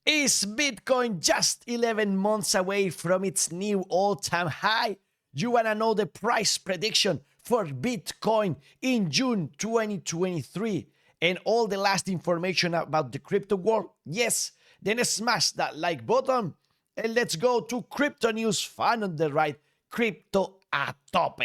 Is Bitcoin just 11 months away from its new all-time high? You wanna know the price prediction for Bitcoin in June 2023 and all the last information about the crypto world? Yes, then smash that like button and let's go to Criptonews Fun on the Right Crypto a tope.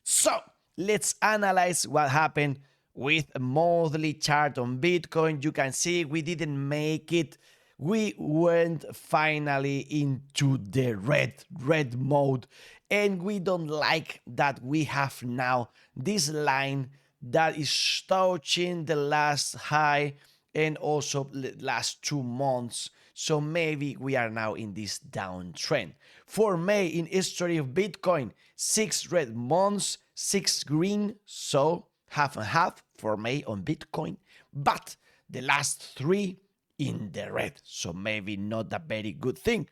So let's analyze what happened with a monthly chart on Bitcoin. You can see we didn't make it. We went finally into the red mode, and we don't like that we have now this line that is touching the last high and also the last 2 months. So maybe we are now in this downtrend. For May in history of Bitcoin, 6 red months, 6 green, so half and half for May on Bitcoin, but the last 3 in the red, so maybe not a very good thing.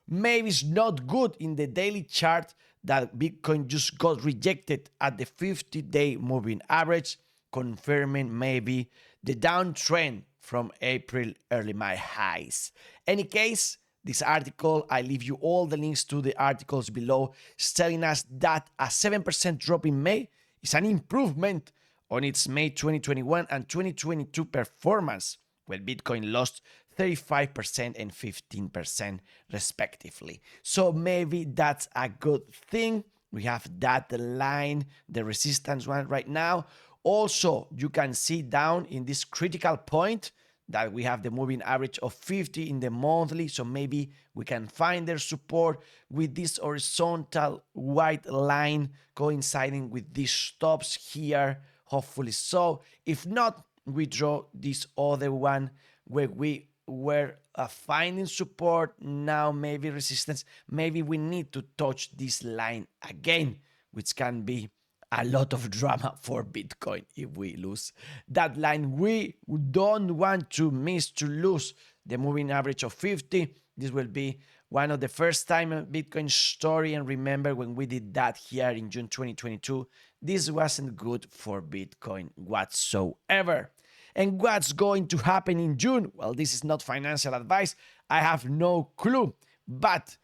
Maybe it's not good in the daily chart that Bitcoin just got rejected at the 50-day moving average, confirming maybe the downtrend from April early May highs. Any case, this article, I leave you all the links to the articles below, is telling us that a 7% drop in May is an improvement on its May 2021 and 2022 performance, when Bitcoin lost 35% and 15% respectively. So maybe that's a good thing. We have that line, the resistance one right now. Also, you can see down in this critical point that we have the moving average of 50 in the monthly, so maybe we can find their support with this horizontal white line coinciding with these stops here, hopefully so. If not, we draw this other one where we were finding support, now maybe resistance. Maybe we need to touch this line again, which can be a lot of drama for Bitcoin if we lose that line. We don't want to miss to lose the moving average of 50. This will be one of the first time in Bitcoin story, and remember when we did that here in June 2022, this wasn't good for Bitcoin whatsoever. And what's going to happen in June? Well, this is not financial advice. I have no clue, but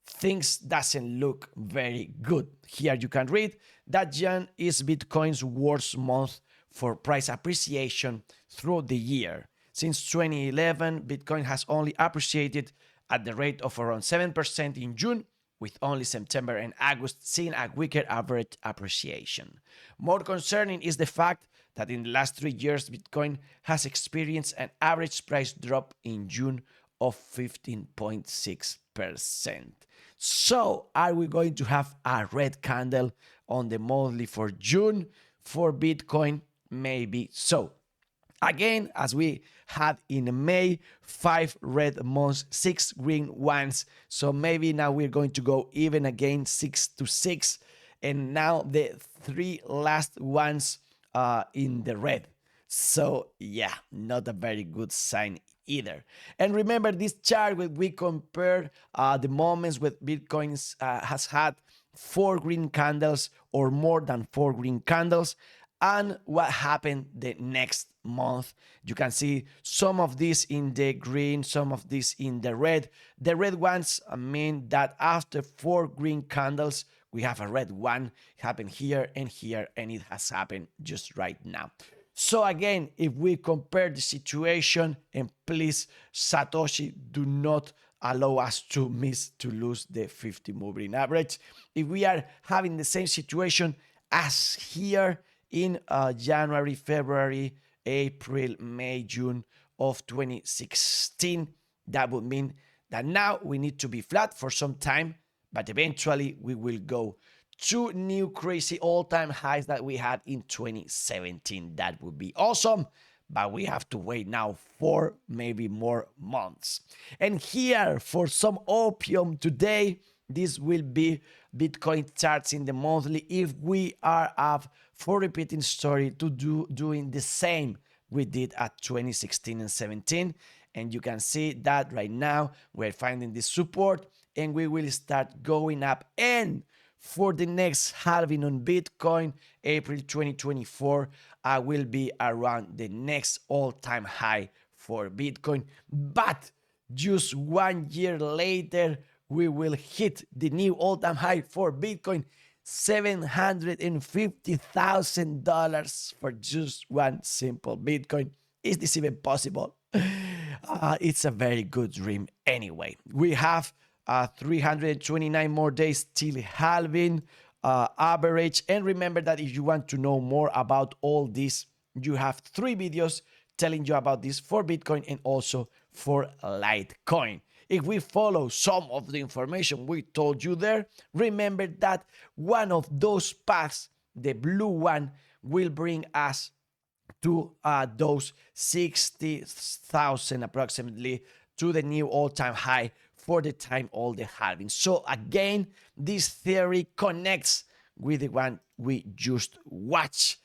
things doesn't look very good. Here you can read that June is Bitcoin's worst month for price appreciation through the year. Since 2011, Bitcoin has only appreciated at the rate of around 7% in June, with only September and August seeing a weaker average appreciation. More concerning is the fact that in the last 3 years, Bitcoin has experienced an average price drop in June of 15.6%. So, are we going to have a red candle on the monthly for June for Bitcoin? Maybe so. Again, as we had in May, 5 red months, 6 green ones. So maybe now we're going to go even again, 6 to 6. And now the 3 last ones in the red. So yeah, not a very good sign either. And remember this chart when we compare the moments with Bitcoin has had 4 green candles or more than 4 green candles, and what happened the next month. You can see some of this in the green, some of this in the red. The red ones mean that after 4 green candles, we have a red one. It happened here, and it has happened just right now. So again, if we compare the situation, and please, Satoshi, do not allow us to lose the 50 moving average. If we are having the same situation as here in January, February, April, May, June of 2016, that would mean that now we need to be flat for some time, but eventually we will go to new crazy all-time highs that we had in 2017. That would be awesome, but we have to wait now for maybe more months. And here for some opium today, this will be Bitcoin charts in the monthly if we are up for repeating story to doing the same we did at 2016 and 17. And you can see that right now we're finding this support and we will start going up. And for the next halving on Bitcoin, April 2024, I will be around the next all-time high for Bitcoin. But just 1 year later, we will hit the new all-time high for Bitcoin, $750,000 for just one simple Bitcoin. Is this even possible? It's a very good dream anyway. We have 329 more days till halving average. And remember that if you want to know more about all this, you have 3 videos telling you about this for Bitcoin and also for Litecoin. If we follow some of the information we told you there, remember that one of those paths, the blue one, will bring us to those 60,000 approximately, to the new all-time high for the time all the halving. So again, this theory connects with the one we just watched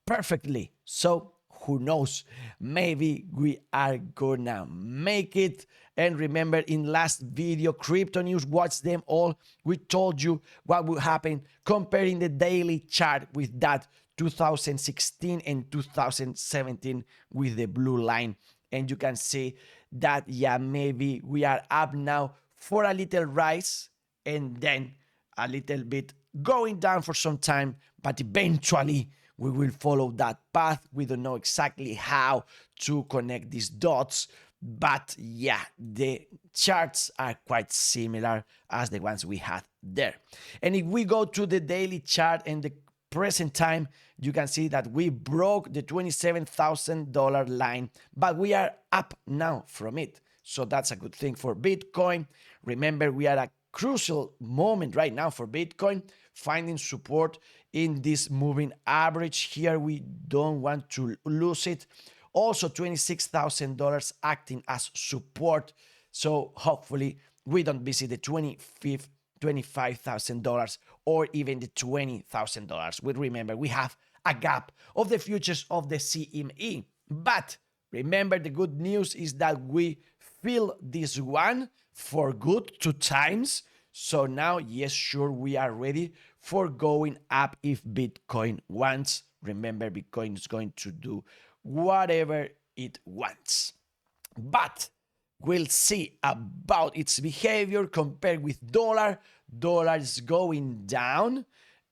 perfectly. So who knows, maybe we are gonna make it. And remember, in last video, Criptonews, watch them all, we told you what will happen comparing the daily chart with that 2016 and 2017 with the blue line. And you can see that, yeah, maybe we are up now for a little rise and then a little bit going down for some time, but eventually we will follow that path. We don't know exactly how to connect these dots, but yeah, the charts are quite similar as the ones we had there. And if we go to the daily chart and the present time, you can see that we broke the $27,000 line, but we are up now from it. So that's a good thing for Bitcoin. Remember, we are at a crucial moment right now for Bitcoin, finding support in this moving average here. We don't want to lose it. Also, $26,000 acting as support. So hopefully we don't visit the $25,000 or even the $20,000. We remember we have a gap of the futures of the CME. But remember, the good news is that we fill this one for good 2 times. So now, yes, sure, we are ready for going up if Bitcoin wants. Remember, Bitcoin is going to do whatever it wants. But we'll see about its behavior compared with dollar. Dollar is going down.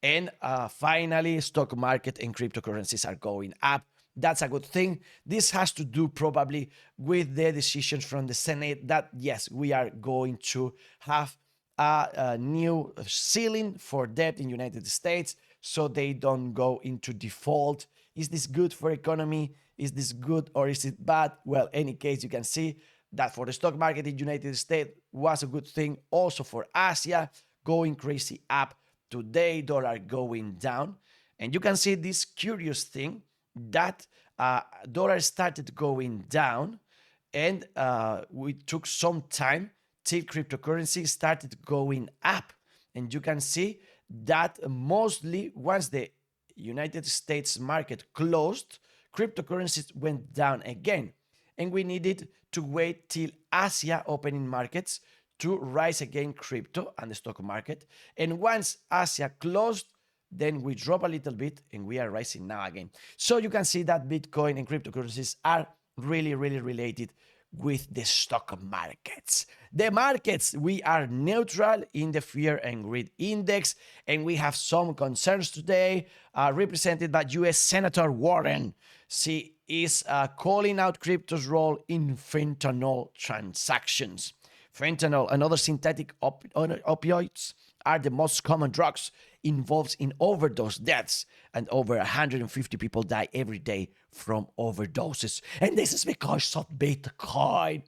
And finally, stock market and cryptocurrencies are going up. That's a good thing. This has to do probably with the decisions from the Senate that, yes, we are going to have a new ceiling for debt in the United States so they don't go into default. Is this good for economy? Is this good or is it bad? Well, any case, you can see that for the stock market in the United States was a good thing. Also for Asia, going crazy up. Today, dollar going down. And you can see this curious thing that dollar started going down and we took some time till cryptocurrency started going up. And you can see that mostly once the United States market closed, cryptocurrencies went down again. And we needed to wait till Asia opening markets to rise again crypto and the stock market. And once Asia closed, then we drop a little bit and we are rising now again. So you can see that Bitcoin and cryptocurrencies are really, really related with the stock markets. The markets, we are neutral in the fear and greed index, and we have some concerns today represented by US Senator Warren. She is calling out crypto's role in fentanyl transactions. Fentanyl and other synthetic opioids are the most common drugs involved in overdose deaths, and over 150 people die every day from overdoses. And this is because of Bitcoin,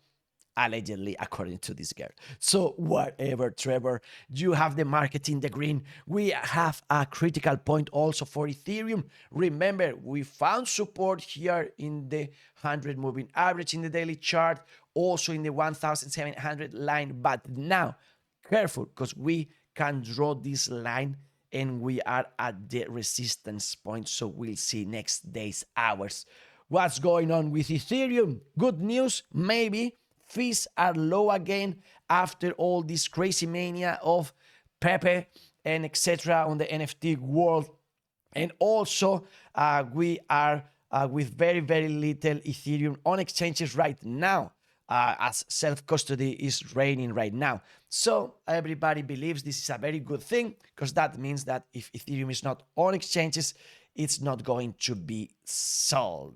allegedly, according to this girl. So whatever, Trevor, you have the market in the green. We have a critical point also for Ethereum. Remember, we found support here in the 100 moving average in the daily chart, also in the 1,700 line. But now, careful, because we can draw this line and we are at the resistance point. So we'll see next days, hours. What's going on with Ethereum? Good news, maybe. Fees are low again after all this crazy mania of Pepe and etc. on the NFT world. And also, we are with very, very little Ethereum on exchanges right now. as self-custody is reigning right now. So everybody believes this is a very good thing, because that means that if Ethereum is not on exchanges, it's not going to be sold.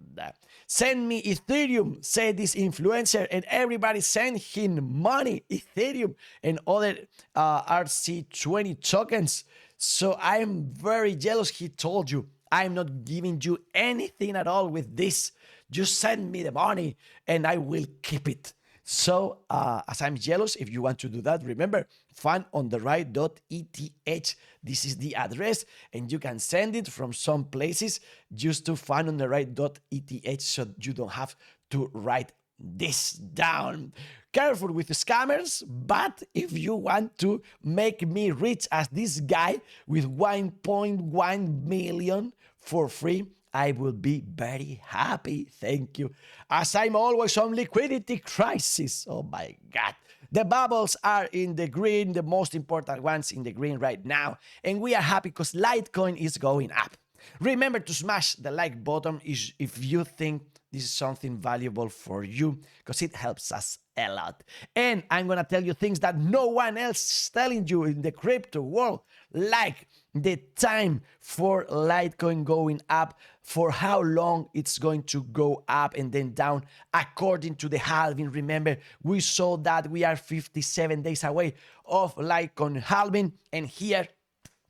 Send me Ethereum, said this influencer, and everybody sent him money, Ethereum, and other RC20 tokens. So I'm very jealous. He told you, I'm not giving you anything at all with this. Just send me the money and I will keep it. So as I'm jealous, if you want to do that, remember, FunOntheRide.eth. This is the address, and you can send it from some places just to FunOntheRide.eth, so you don't have to write this down. Careful with the scammers, but if you want to make me rich as this guy with 1.1 million for free, I will be very happy. Thank you. As I'm always on liquidity crisis. Oh my God. The bubbles are in the green, the most important ones in the green right now. And we are happy because Litecoin is going up. Remember to smash the like button if you think this is something valuable for you, because it helps us a lot. And I'm going to tell you things that no one else is telling you in the crypto world, like the time for Litecoin going up, for how long it's going to go up and then down according to the halving. Remember, we saw that we are 57 days away of Litecoin halving, and here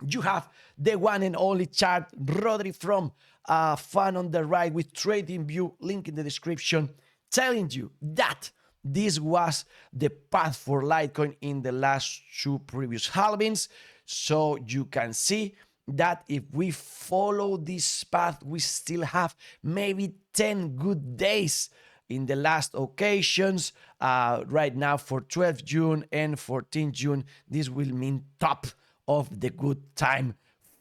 you have the one and only chart, Rodri from Fun on the Ride with TradingView, link in the description, telling you that this was the path for Litecoin in the last two previous halvings. So you can see that if we follow this path, we still have maybe 10 good days in the last occasions. Right now for 12 June and 14 June, this will mean top of the good time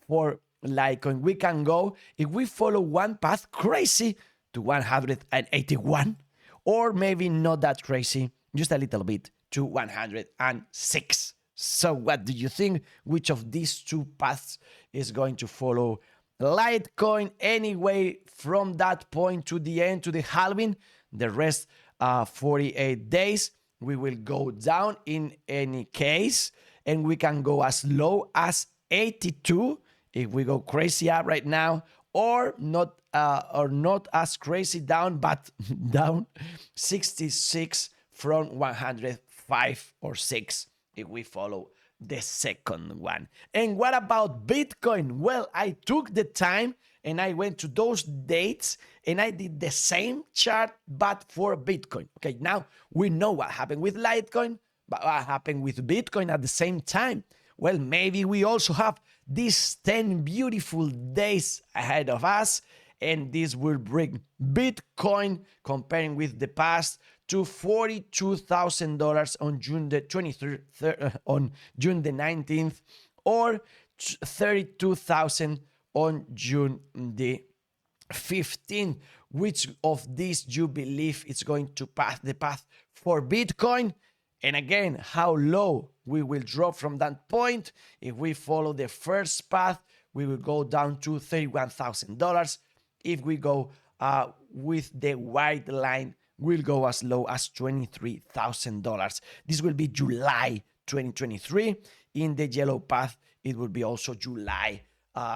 for Litecoin. We can go, if we follow one path, crazy to 181, or maybe not that crazy, just a little bit, to 106. So what do you think? Which of these two paths is going to follow Litecoin? Anyway, from that point to the end, to the halving, the rest 48 days, we will go down in any case, and we can go as low as 82 if we go crazy up right now, or not as crazy down, but down 66 from 105 or 6 if we follow the second one. And what about Bitcoin? Well, I took the time and I went to those dates and I did the same chart, but for Bitcoin. Okay, now we know what happened with Litecoin, but what happened with Bitcoin at the same time? Well, maybe we also have these 10 beautiful days ahead of us, and this will bring Bitcoin, comparing with the past, to $42,000 on June the 23rd, on June the 19th, or 32,000 on June the 15th. Which of these you believe is going to pass the path for Bitcoin? And again, how low we will drop from that point? If we follow the first path, we will go down to $31,000. If we go with the white line, we'll go as low as $23,000. This will be July 2023. In the yellow path, it will be also July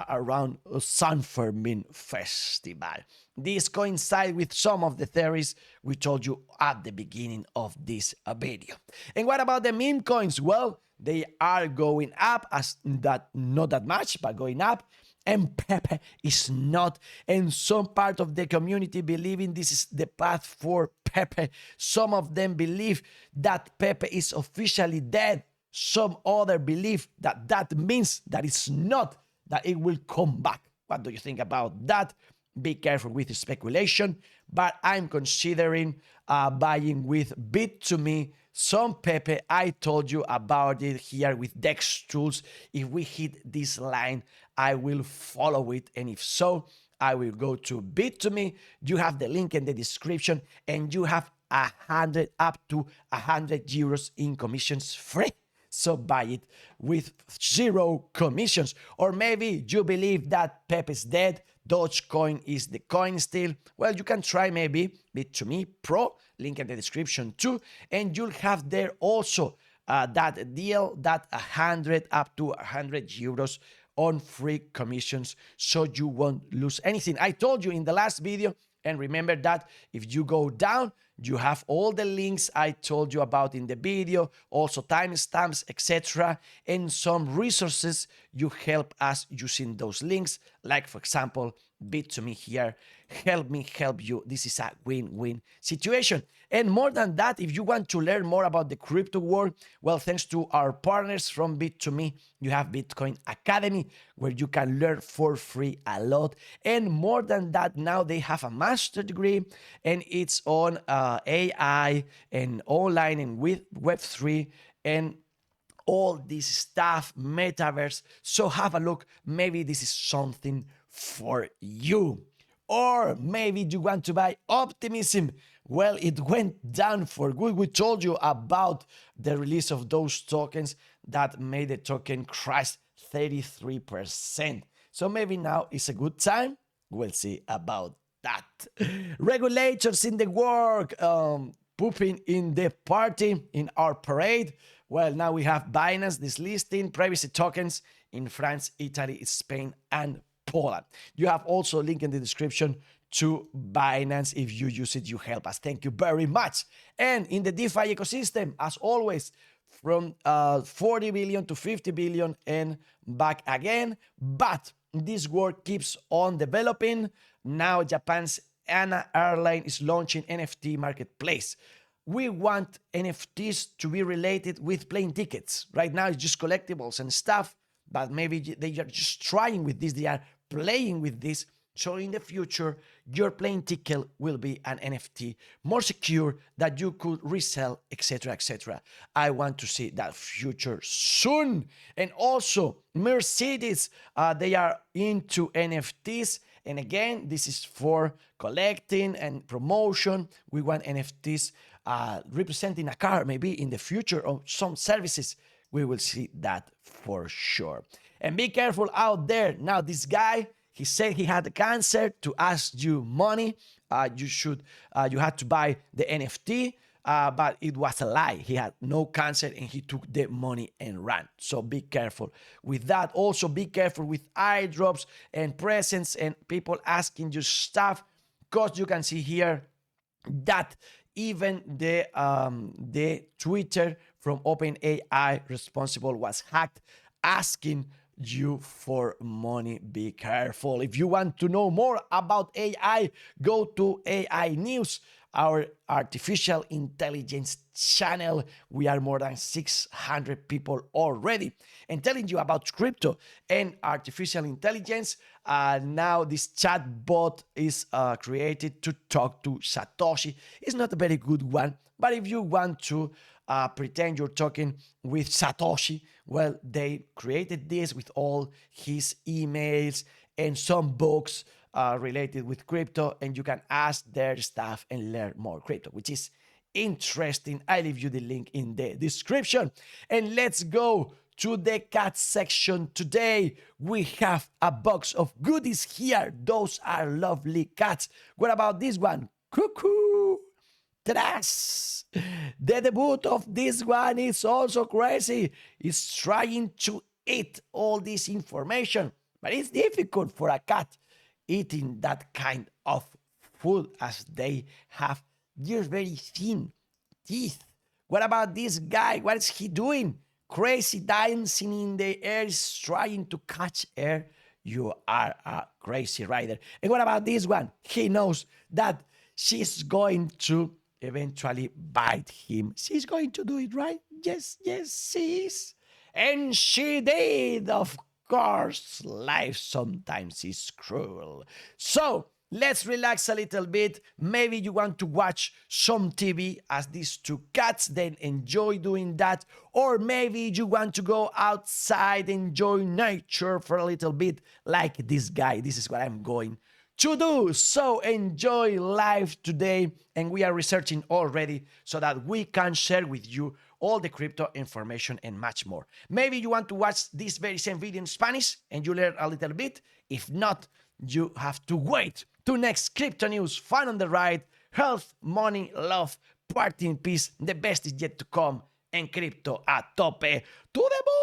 around San Fermin Festival. This coincides with some of the theories we told you at the beginning of this video. And what about the meme coins? Well, they are going up, as that not that much, but going up. And Pepe is not. And some part of the community believing this is the path for Pepe. Some of them believe that Pepe is officially dead. Some other believe that that means that it's not, that it will come back. What do you think about that? Be careful with speculation, but I'm considering buying with Bit2Me some Pepe. I told you about it here with Dex Tools. If we hit this line, I will follow it, and if so, I will go to Bit2Me. You have the link in the description, and you have 100 up to 100 euros in commissions free. So buy it with 0 commissions. Or maybe you believe that Pepe is dead, Dogecoin is the coin still. Well, you can try maybe Bit2Me Pro. link in the description too, and you'll have there also that deal, that 100 up to 100 euros on free commissions, so you won't lose anything. I told you in the last video, and remember that if you go down, you have all the links I told you about in the video, also timestamps, etc., and some resources you help us using those links, like for example, Bit2Me here, help me help you. This is a win-win situation. And more than that, if you want to learn more about the crypto world, well, thanks to our partners from Bit2Me, you have Bitcoin Academy, where you can learn for free a lot. And more than that, now they have a master degree, and it's on AI and online and with Web3 and all this stuff, metaverse. So have a look. Maybe this is something for you. Or maybe you want to buy Optimism. Well, it went down for good. We told you about the release of those tokens that made the token crash 33%. So maybe now is a good time. We'll see about that. Regulators in the work, pooping in the party, in our parade. Well, now we have Binance dislisting privacy tokens in France, Italy, Spain, and Poland. You have also a link in the description to Binance. If you use it, you help us. Thank you very much. And in the DeFi ecosystem, as always, from 40 billion to 50 billion and back again. But this work keeps on developing. Now Japan's ANA airline is launching NFT marketplace. We want NFTs to be related with plane tickets. Right now it's just collectibles and stuff, but maybe they are just trying with this. They are playing with this. So in the future, your plane ticket will be an NFT, more secure, that you could resell, etc., etc. I want to see that future soon. And also, Mercedes, they are into NFTs. And again, this is for collecting and promotion. We want NFTs representing a car, maybe in the future, or some services. We will see that for sure. And be careful out there. Now, this guy, he said he had cancer to ask you money. You had to buy the NFT, but it was a lie. He had no cancer and he took the money and ran. So be careful with that. Also, be careful with airdrops and presents and people asking you stuff, because you can see here that even the Twitter from OpenAI responsible was hacked, asking you for money. Be careful. If you want to know more about AI, go to AI News, our artificial intelligence channel. We are more than 600 people already, and telling you about crypto and artificial intelligence. Now this chat bot is created to talk to Satoshi. It's not a very good one, but if you want to pretend you're talking with Satoshi, well, they created this with all his emails and some books related with crypto, and you can ask their stuff and learn more crypto, which is interesting. I leave you the link in the description. And let's go to the cat section. Today we have a box of goodies here. Those are lovely cats. What about this one? Cuckoo! Tras! The debut of this one is also crazy. It's trying to eat all this information, but it's difficult for a cat eating that kind of food, as they have just very thin teeth. What about this guy? What is he doing? Crazy dancing in the air, is trying to catch air. You are a crazy rider. And what about this one? He knows that she's going to eventually bite him. She's going to do it, right? Yes, she is. And she did, of course. Life sometimes is cruel. So let's relax a little bit. Maybe you want to watch some TV as these two cats, then enjoy doing that. Or maybe you want to go outside, enjoy nature for a little bit, like this guy. This is what I'm going to do. So enjoy life today, and we are researching already so that we can share with you all the crypto information and much more. Maybe you want to watch this very same video in Spanish and you learn a little bit. If not, you have to wait to next Crypto News, Fun on the Ride, Health, Money, Love, party in peace, the best is yet to come, and crypto a tope to the moon!